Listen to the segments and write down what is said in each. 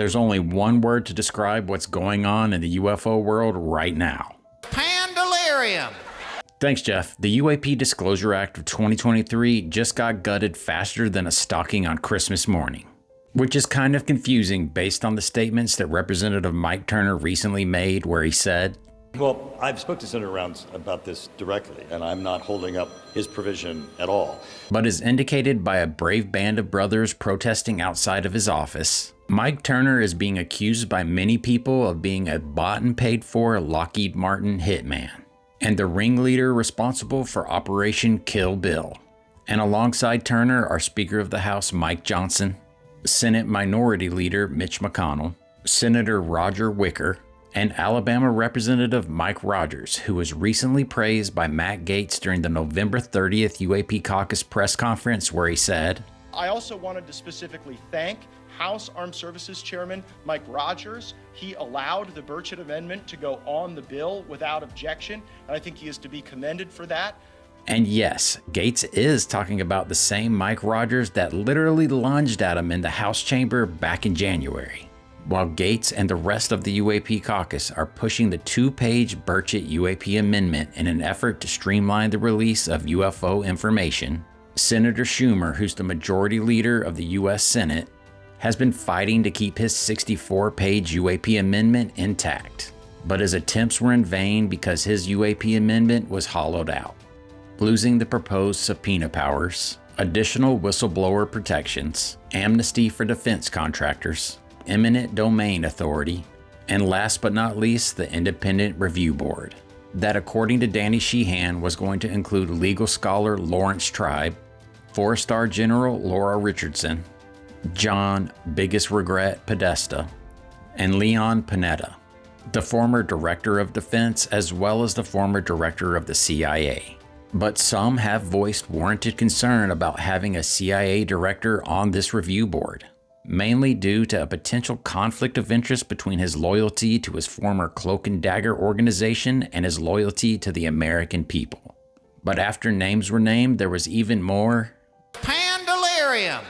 There's only one word to describe what's going on in the UFO world right now. Pandelirium! Thanks, Jeff. The UAP Disclosure Act of 2023 just got gutted faster than a stocking on Christmas morning, which is kind of confusing based on the statements that Representative Mike Turner recently made where he said, well, I've spoken to Senator Rounds about this directly, and I'm not holding up his provision at all. But as indicated by a brave band of brothers protesting outside of his office, Mike Turner is being accused by many people of being a bought and paid for Lockheed Martin hitman, and the ringleader responsible for Operation Kill Bill. And alongside Turner are Speaker of the House Mike Johnson, Senate Minority Leader Mitch McConnell, Senator Roger Wicker, and Alabama Representative Mike Rogers, who was recently praised by Matt Gaetz during the November 30th UAP Caucus press conference where he said, I also wanted to specifically thank House Armed Services Chairman Mike Rogers. He allowed the Burchett Amendment to go on the bill without objection, and I think he is to be commended for that. And yes, Gaetz is talking about the same Mike Rogers that literally lunged at him in the House chamber back in January. While Gaetz and the rest of the UAP caucus are pushing the 2-page Burchett UAP amendment in an effort to streamline the release of UFO information, Senator Schumer, who's the majority leader of the U.S. Senate, has been fighting to keep his 64-page UAP amendment intact. But his attempts were in vain because his UAP amendment was hollowed out, losing the proposed subpoena powers, additional whistleblower protections, amnesty for defense contractors, eminent domain authority, and last but not least, the Independent Review Board, that according to Danny Sheehan was going to include legal scholar Lawrence Tribe, 4-star General Laura Richardson, John Biggest Regret Podesta, and Leon Panetta, the former Director of Defense as well as the former Director of the CIA. But some have voiced warranted concern about having a CIA director on this review board, mainly due to a potential conflict of interest between his loyalty to his former Cloak and Dagger organization and his loyalty to the American people. But after names were named, there was even more Pandelirium!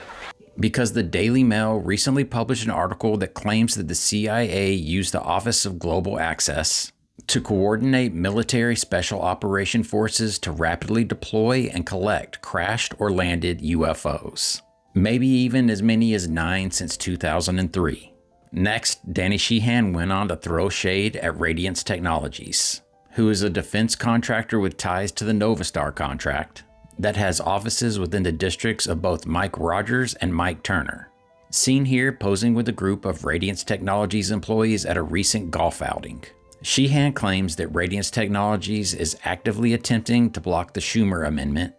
Because the Daily Mail recently published an article that claims that the CIA used the Office of Global Access to coordinate military special operation forces to rapidly deploy and collect crashed or landed UFOs. Maybe even as many as 9 since 2003. Next, Danny Sheehan went on to throw shade at Radiance Technologies, who is a defense contractor with ties to the Novastar contract that has offices within the districts of both Mike Rogers and Mike Turner. Seen here posing with a group of Radiance Technologies employees at a recent golf outing. Sheehan claims that Radiance Technologies is actively attempting to block the Schumer Amendment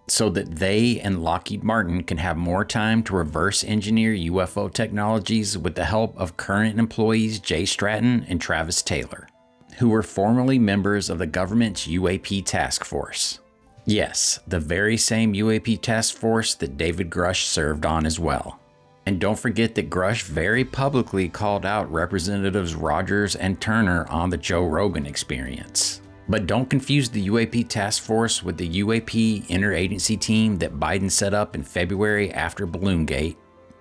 so that they and Lockheed Martin can have more time to reverse engineer UFO technologies with the help of current employees Jay Stratton and Travis Taylor, who were formerly members of the government's UAP task force. Yes, the very same UAP task force that David Grush served on as well. And don't forget that Grush very publicly called out Representatives Rogers and Turner on the Joe Rogan Experience. But don't confuse the UAP task force with the UAP interagency team that Biden set up in February after Balloongate,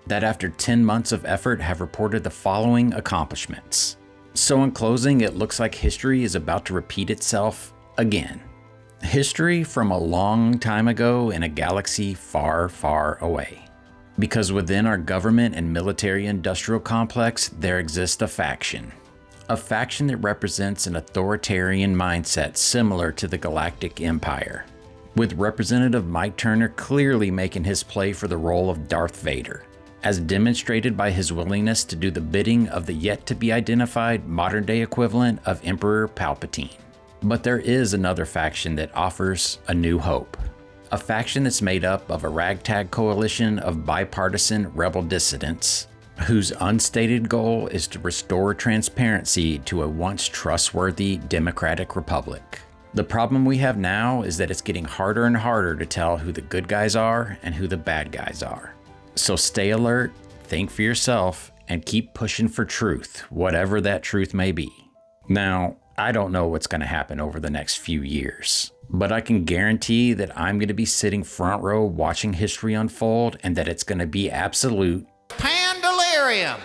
that after 10 months of effort have reported the following accomplishments. So in closing, it looks like history is about to repeat itself again. History from a long time ago in a galaxy far, far away. Because within our government and military-industrial complex, there exists a faction. A faction that represents an authoritarian mindset similar to the Galactic Empire, with Representative Mike Turner clearly making his play for the role of Darth Vader, as demonstrated by his willingness to do the bidding of the yet-to-be-identified modern-day equivalent of Emperor Palpatine. But there is another faction that offers a new hope. A faction that's made up of a ragtag coalition of bipartisan rebel dissidents, whose unstated goal is to restore transparency to a once trustworthy democratic republic. The problem we have now is that it's getting harder and harder to tell who the good guys are and who the bad guys are. So stay alert, think for yourself, and keep pushing for truth, whatever that truth may be. Now, I don't know what's going to happen over the next few years, but I can guarantee that I'm going to be sitting front row watching history unfold and that it's going to be absolute Pandelirium!